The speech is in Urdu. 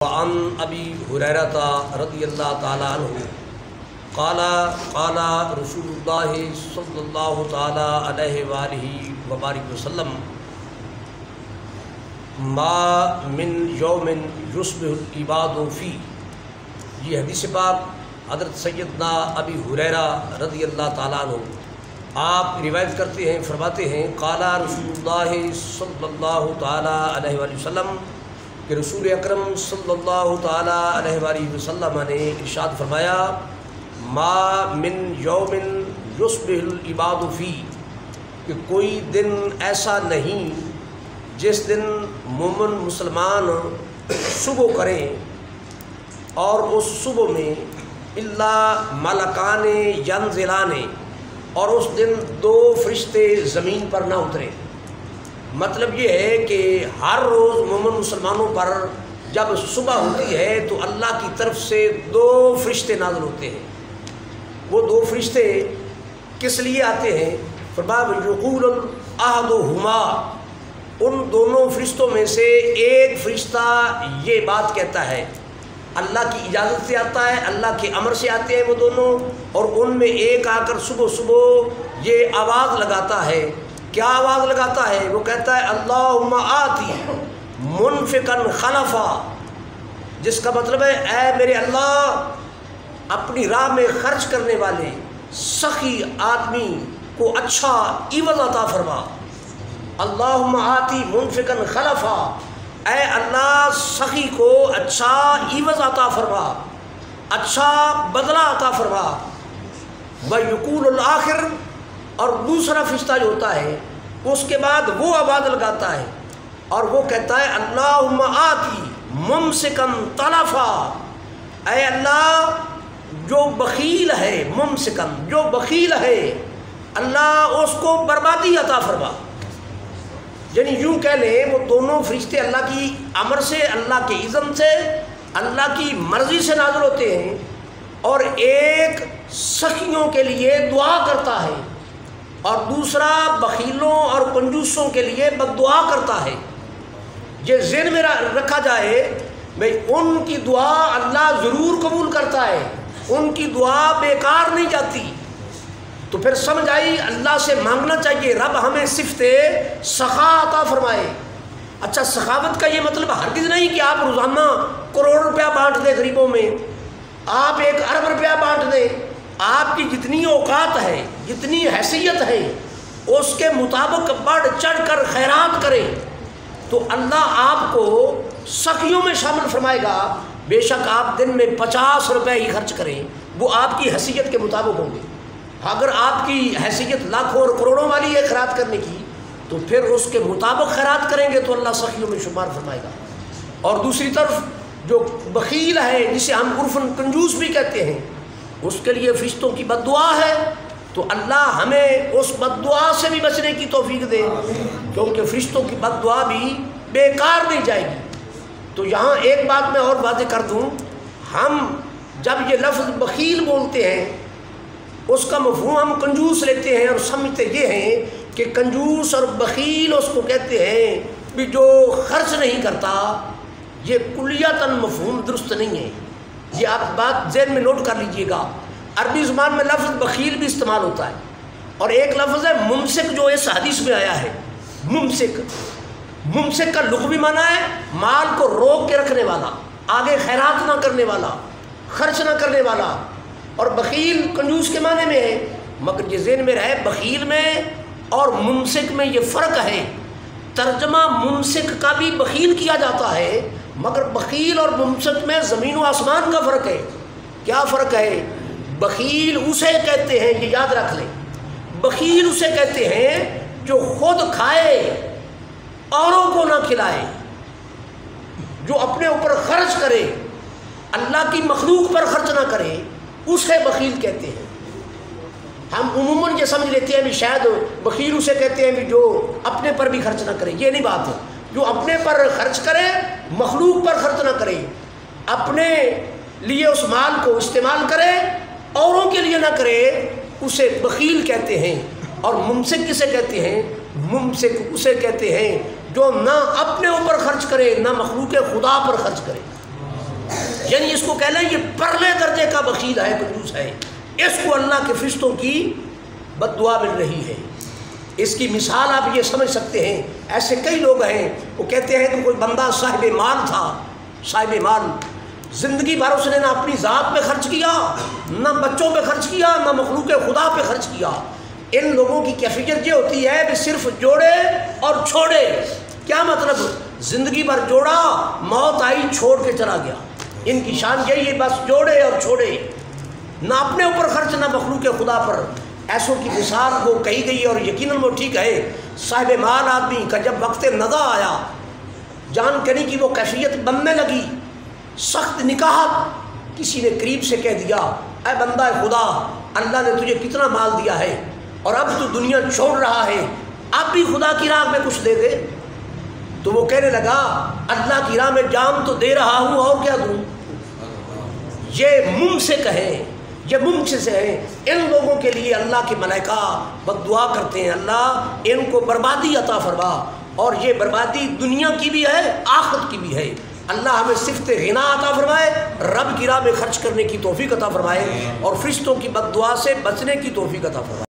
وعن ابی ہریرہ رضی اللہ تعالی عنہ قال قال رسول اللہ صلی اللہ تعالی علیہ وآلہ وبارک وسلم ما من یوم یصبح العباد فی. یہ حدیث پاک حضرت سیدنا ابی ہریرہ رضی اللہ تعالی عنہ آپ روایت کرتے ہیں، فرماتے ہیں قال رسول اللہ صلی اللہ تعالی علیہ وآلہ وسلم کہ رسول اکرم صلی اللہ تعالی علیہ وآلہ وسلم نے ارشاد فرمایا ما من یوم یصبح العباد فی، کہ کوئی دن ایسا نہیں جس دن مومن مسلمان صبح کریں اور اس صبح میں الا ملکان ینزلان، اور اس دن دو فرشتے زمین پر نہ اترے. مطلب یہ ہے کہ ہر روز مومن مسلمانوں پر جب صبح ہوتی ہے تو اللہ کی طرف سے دو فرشتے نازل ہوتے ہیں. وہ دو فرشتے کس لیے آتے ہیں؟ فرمایا یقول احدہما، ان دونوں فرشتوں میں سے ایک فرشتہ یہ بات کہتا ہے، اللہ کی اجازت سے آتا ہے، اللہ کے امر سے آتے ہیں وہ دونوں، اور ان میں ایک آ کر صبح صبح یہ آواز لگاتا ہے. کیا آواز لگاتا ہے؟ وہ کہتا ہے اللہم آتی منفقا خلفا، جس کا مطلب ہے اے میرے اللہ اپنی راہ میں خرچ کرنے والے سخی آدمی کو اچھا عوض عطا فرما. اللہم آتی منفقا خلفا، اے اللہ سخی کو اچھا عوض عطا فرما، اچھا بدلہ عطا فرما. وَيَقُولُ الْآخِرُ، اور دوسرا فرشتہ جو ہوتا ہے اس کے بعد وہ آواز لگاتا ہے اور وہ کہتا ہے اللہم آتی ممسکا تلفا، اے اللہ جو بخیل ہے، ممسکا جو بخیل ہے، اللہ اس کو بربادی عطا فرما. یعنی یوں کہہ لیں وہ دونوں فرشتے اللہ کی امر سے، اللہ کے اذن سے، اللہ کی مرضی سے نازل ہوتے ہیں، اور ایک سخیوں کے لیے دعا کرتا ہے اور دوسرا بخیلوں اور کنجوسوں کے لیے بد دعا کرتا ہے. یہ ذہن میں رکھا جائے بھئی ان کی دعا اللہ ضرور قبول کرتا ہے، ان کی دعا بیکار نہیں جاتی. تو پھر سمجھ آئی اللہ سے مانگنا چاہیے رب ہمیں صفت سخا عطا فرمائے. اچھا، سخاوت کا یہ مطلب ہرگز نہیں کہ آپ روزانہ کروڑ روپیہ بانٹ دیں غریبوں میں، آپ 1 ارب روپیہ بانٹ دیں. آپ کی جتنی اوقات ہے، جتنی حیثیت ہے، اس کے مطابق بڑھ چڑھ کر خیرات کریں تو اللہ آپ کو سخیوں میں شامل فرمائے گا. بے شک آپ دن میں 50 روپے ہی خرچ کریں، وہ آپ کی حیثیت کے مطابق ہوں گے. اگر آپ کی حیثیت لاکھوں اور کروڑوں والی ہے خیرات کرنے کی تو پھر اس کے مطابق خیرات کریں گے تو اللہ سخیوں میں شمار فرمائے گا. اور دوسری طرف جو بخیل ہے، جسے ہم عرفاً کنجوس بھی کہتے ہیں، اس کے لیے فرشتوں کی بد دعا ہے. تو اللہ ہمیں اس بد دعا سے بھی بچنے کی توفیق دے، کیونکہ فرشتوں کی بد دعا بھی بیکار نہیں جائے گی. تو یہاں ایک بات میں اور واضح کر دوں، ہم جب یہ لفظ بخیل بولتے ہیں اس کا مفہوم ہم کنجوس لیتے ہیں اور سمجھتے یہ ہیں کہ کنجوس اور بخیل اس کو کہتے ہیں بھی جو خرچ نہیں کرتا. یہ کلیتاً مفہوم درست نہیں ہے. یہ آپ بات ذہن میں نوٹ کر لیجئے گا. عربی زبان میں لفظ بخیل بھی استعمال ہوتا ہے، اور ایک لفظ ہے ممسک جو اس حدیث میں آیا ہے. ممسک، ممسک کا لغوی معنی ہے مال کو روک کے رکھنے والا، آگے خیرات نہ کرنے والا، خرچ نہ کرنے والا. اور بخیل کنجوس کے معنی میں ہے. مگر یہ ذہن میں رہے بخیل میں اور ممسک میں یہ فرق ہے. ترجمہ ممسک کا بھی بخیل کیا جاتا ہے، مگر بخیل اور ممسک میں زمین و آسمان کا فرق ہے. کیا فرق ہے؟ بخیل اسے کہتے ہیں، یہ یاد رکھ لیں، بخیل اسے کہتے ہیں جو خود کھائے اوروں کو نہ کھلائے، جو اپنے اوپر خرچ کرے اللہ کی مخلوق پر خرچ نہ کرے، اسے بخیل کہتے ہیں. ہم عموماً یہ سمجھ لیتے ہیں بھی شاید بخیل اسے کہتے ہیں بھی جو اپنے پر بھی خرچ نہ کرے. یہ نہیں بات ہے. جو اپنے پر خرچ کرے، مخلوق پر خرچ نہ کرے، اپنے لیے اس مال کو استعمال کرے، اوروں کے لیے نہ کرے، اسے بخیل کہتے ہیں. اور ممسک کسے کہتے ہیں؟ ممسک اسے کہتے ہیں جو نہ اپنے اوپر خرچ کرے نہ مخلوق خدا پر خرچ کرے. یعنی اس کو کہہ لیں یہ پرلے درجے کا بخیل ہے، کنجوس ہے، اس کو اللہ کے فرشتوں کی بد دعا مل رہی ہے۔ اس کی مثال آپ یہ سمجھ سکتے ہیں، ایسے کئی لوگ ہیں وہ کہتے ہیں کہ کوئی بندہ صاحب مال تھا، صاحب مال، زندگی بھر اس نے نہ اپنی ذات پہ خرچ کیا، نہ بچوں پہ خرچ کیا، نہ مخلوق خدا پہ خرچ کیا۔ ان لوگوں کی کیفیت یہ ہوتی ہے کہ صرف جوڑے اور چھوڑے۔ کیا مطلب؟ زندگی بھر جوڑا، موت آئی چھوڑ کے چلا گیا۔ ان کی شان یہی ہے، بس جوڑے اور چھوڑے، نہ اپنے اوپر خرچ نہ مخلوق خدا پر۔ ایسوں کی مثال وہ کہی گئی اور یقیناً وہ ٹھیک ہے۔ صاحب مال آدمی کا جب وقت ندا آیا، جان کنی کی وہ کیفیت بننے لگی، سخت نکاح، کسی نے قریب سے کہہ دیا اے بندہ خدا، اللہ نے تجھے کتنا مال دیا ہے اور اب تو دنیا چھوڑ رہا ہے، اب بھی خدا کی راہ میں کچھ دے دے۔ تو وہ کہنے لگا اللہ کی راہ میں جان تو دے رہا ہوں، اور کیا دوں؟ یہ منہ سے کہیں، یہ منہ سے ہیں۔ ان لوگوں کے لیے اللہ کے ملائکہ بد دعا کرتے ہیں، اللہ ان کو بربادی عطا فرما، اور یہ بربادی دنیا کی بھی ہے آخرت کی بھی ہے۔ اللہ ہمیں صفت غنا عطا فرمائے، رب کی راہ میں خرچ کرنے کی توفیق عطا فرمائے، اور فرشتوں کی بد دعا سے بچنے کی توفیق عطا فرمائے۔